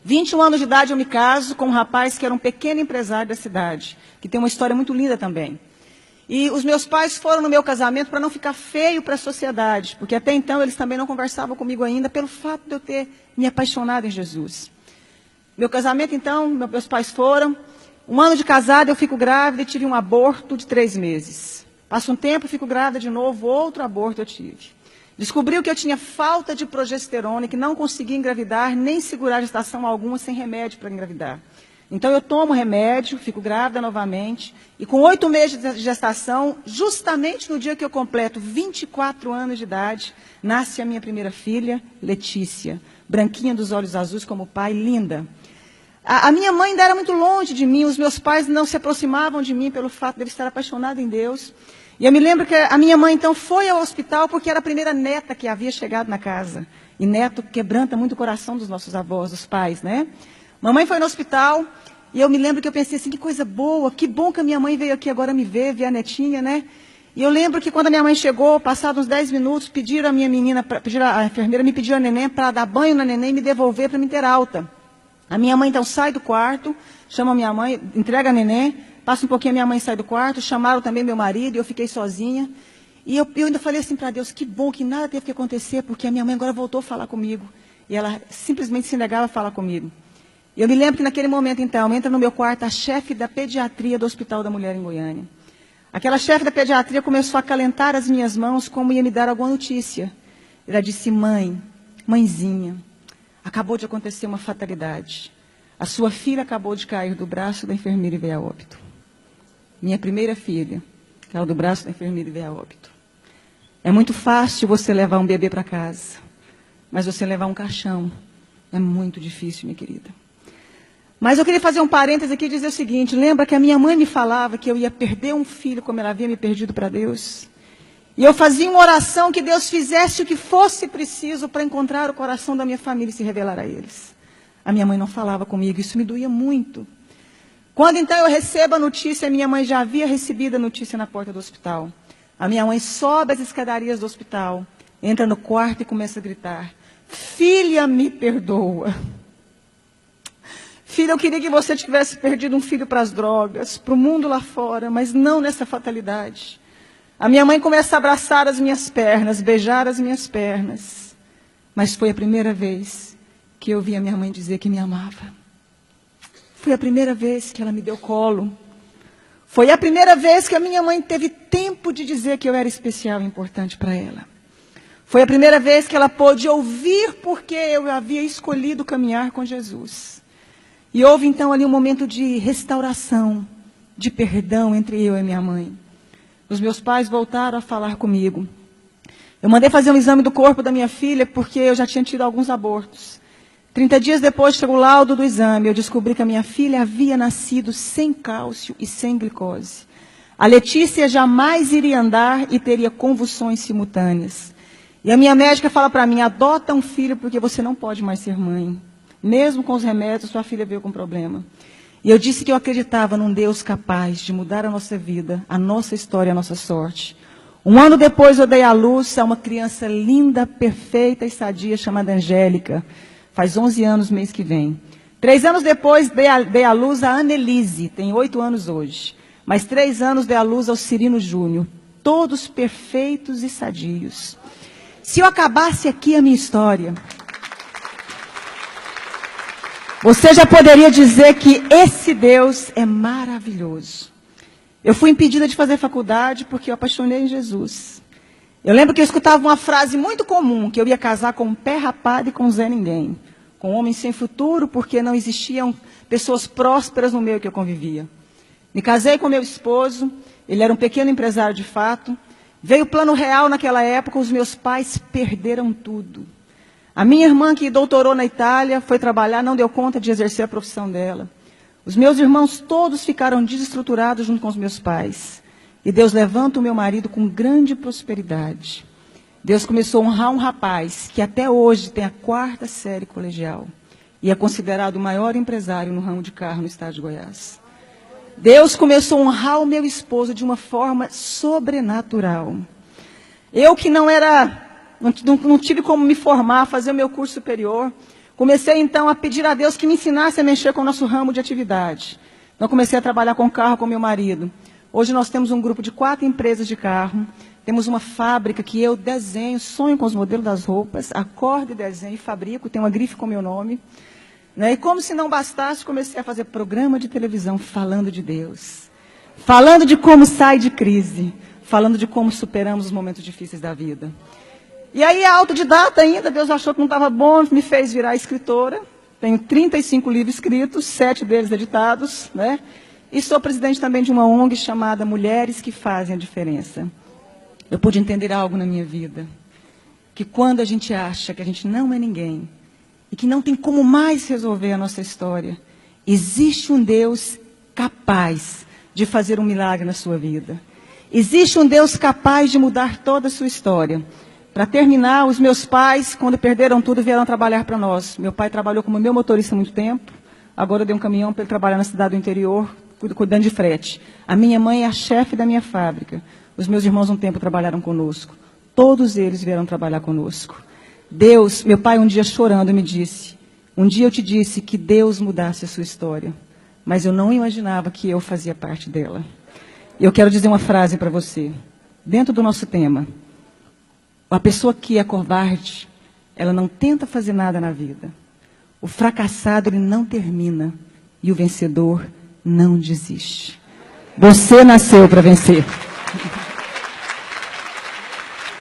21 anos de idade eu me caso com um rapaz que era um pequeno empresário da cidade, que tem uma história muito linda também. E os meus pais foram no meu casamento para não ficar feio para a sociedade, porque até então eles também não conversavam comigo ainda, pelo fato de eu ter me apaixonado em Jesus. Meu casamento, então, meus pais foram. 1 ano de casada, eu fico grávida e tive um aborto de 3 meses. Passa um tempo, fico grávida de novo, outro aborto eu tive. Descobriu que eu tinha falta de progesterona e que não conseguia engravidar, nem segurar gestação alguma sem remédio para engravidar. Então eu tomo remédio, fico grávida novamente, e com 8 meses de gestação, justamente no dia que eu completo 24 anos de idade, nasce a minha primeira filha, Letícia, branquinha dos olhos azuis como o pai, linda. A minha mãe ainda era muito longe de mim, os meus pais não se aproximavam de mim pelo fato de eu estar apaixonada em Deus. E eu me lembro que a minha mãe, então, foi ao hospital porque era a primeira neta que havia chegado na casa. E neto quebranta muito o coração dos nossos avós, dos pais, né? Mamãe foi no hospital e eu me lembro que eu pensei assim, que coisa boa, que bom que a minha mãe veio aqui agora me ver a netinha, né? E eu lembro que quando a minha mãe chegou, passados uns 10 minutos, pediram a minha menina, a enfermeira me pediu a neném para dar banho na neném e me devolver para me ter alta. A minha mãe, então, sai do quarto, chama a minha mãe, entrega a neném, passa um pouquinho, a minha mãe sai do quarto, chamaram também meu marido, e eu fiquei sozinha. E eu ainda falei assim para Deus, que bom que nada teve que acontecer, porque a minha mãe agora voltou a falar comigo. E ela simplesmente se negava a falar comigo. E eu me lembro que naquele momento, então, entra no meu quarto a chefe da pediatria do Hospital da Mulher em Goiânia. Aquela chefe da pediatria começou a acalentar as minhas mãos como ia me dar alguma notícia. Ela disse, mãezinha, acabou de acontecer uma fatalidade. A sua filha acabou de cair do braço da enfermeira e veio a óbito. Minha primeira filha caiu do braço da enfermeira e veio a óbito. É muito fácil você levar um bebê para casa, mas você levar um caixão é muito difícil, minha querida. Mas eu queria fazer um parêntese aqui e dizer o seguinte, lembra que a minha mãe me falava que eu ia perder um filho como ela havia me perdido para Deus? E eu fazia uma oração que Deus fizesse o que fosse preciso para encontrar o coração da minha família e se revelar a eles. A minha mãe não falava comigo, isso me doía muito. Quando então eu recebo a notícia, a minha mãe já havia recebido a notícia na porta do hospital. A minha mãe sobe as escadarias do hospital, entra no quarto e começa a gritar, filha, me perdoa. Filha, eu queria que você tivesse perdido um filho para as drogas, para o mundo lá fora, mas não nessa fatalidade. A minha mãe começa a abraçar as minhas pernas, beijar as minhas pernas. Mas foi a primeira vez que eu vi a minha mãe dizer que me amava. Foi a primeira vez que ela me deu colo. Foi a primeira vez que a minha mãe teve tempo de dizer que eu era especial e importante para ela. Foi a primeira vez que ela pôde ouvir porque eu havia escolhido caminhar com Jesus. E houve então ali um momento de restauração, de perdão entre eu e minha mãe. Os meus pais voltaram a falar comigo. Eu mandei fazer um exame do corpo da minha filha porque eu já tinha tido alguns abortos. 30 dias depois chegou o laudo do exame. Eu descobri que a minha filha havia nascido sem cálcio e sem glicose. A Letícia jamais iria andar e teria convulsões simultâneas. E a minha médica fala para mim, adota um filho porque você não pode mais ser mãe. Mesmo com os remédios, sua filha veio com problema. E eu disse que eu acreditava num Deus capaz de mudar a nossa vida, a nossa história, a nossa sorte. 1 ano depois eu dei à luz a uma criança linda, perfeita e sadia chamada Angélica. Faz 11 anos mês que vem. 3 anos depois dei à luz a Annelise, tem 8 anos hoje. Mais 3 anos dei à luz ao Cirino Júnior. Todos perfeitos e sadios. Se eu acabasse aqui a minha história, você já poderia dizer que esse Deus é maravilhoso. Eu fui impedida de fazer faculdade porque eu apaixonei em Jesus. Eu lembro que eu escutava uma frase muito comum, que eu ia casar com um pé rapado e com um Zé Ninguém. Com um homem sem futuro, porque não existiam pessoas prósperas no meio que eu convivia. Me casei com meu esposo, ele era um pequeno empresário de fato. Veio o Plano Real naquela época, os meus pais perderam tudo. A minha irmã, que doutorou na Itália, foi trabalhar, não deu conta de exercer a profissão dela. Os meus irmãos todos ficaram desestruturados junto com os meus pais. E Deus levanta o meu marido com grande prosperidade. Deus começou a honrar um rapaz que até hoje tem a 4ª série colegial. E é considerado o maior empresário no ramo de carro no estado de Goiás. Deus começou a honrar o meu esposo de uma forma sobrenatural. Eu que não tive como me formar, fazer o meu curso superior. Comecei, então, a pedir a Deus que me ensinasse a mexer com o nosso ramo de atividade. Então, comecei a trabalhar com carro com meu marido. Hoje nós temos um grupo de 4 empresas de carro. Temos uma fábrica que eu desenho, sonho com os modelos das roupas, acordo e desenho, fabrico, tem uma grife com meu nome. Né? E como se não bastasse, comecei a fazer programa de televisão falando de Deus. Falando de como sai de crise. Falando de como superamos os momentos difíceis da vida. E aí, autodidata ainda, Deus achou que não estava bom, me fez virar escritora. Tenho 35 livros escritos, 7 deles editados, né? E sou presidente também de uma ONG chamada Mulheres que Fazem a Diferença. Eu pude entender algo na minha vida, que quando a gente acha que a gente não é ninguém, e que não tem como mais resolver a nossa história, existe um Deus capaz de fazer um milagre na sua vida. Existe um Deus capaz de mudar toda a sua história. Para terminar, os meus pais, quando perderam tudo, vieram trabalhar para nós. Meu pai trabalhou como meu motorista há muito tempo. Agora eu dei um caminhão para ele trabalhar na cidade do interior, cuidando de frete. A minha mãe é a chefe da minha fábrica. Os meus irmãos um tempo trabalharam conosco. Todos eles vieram trabalhar conosco. Deus, meu pai um dia chorando me disse, um dia eu te disse que Deus mudasse a sua história. Mas eu não imaginava que eu fazia parte dela. E eu quero dizer uma frase para você. Dentro do nosso tema. A pessoa que é covarde, ela não tenta fazer nada na vida. O fracassado, ele não termina. E o vencedor não desiste. Você nasceu para vencer.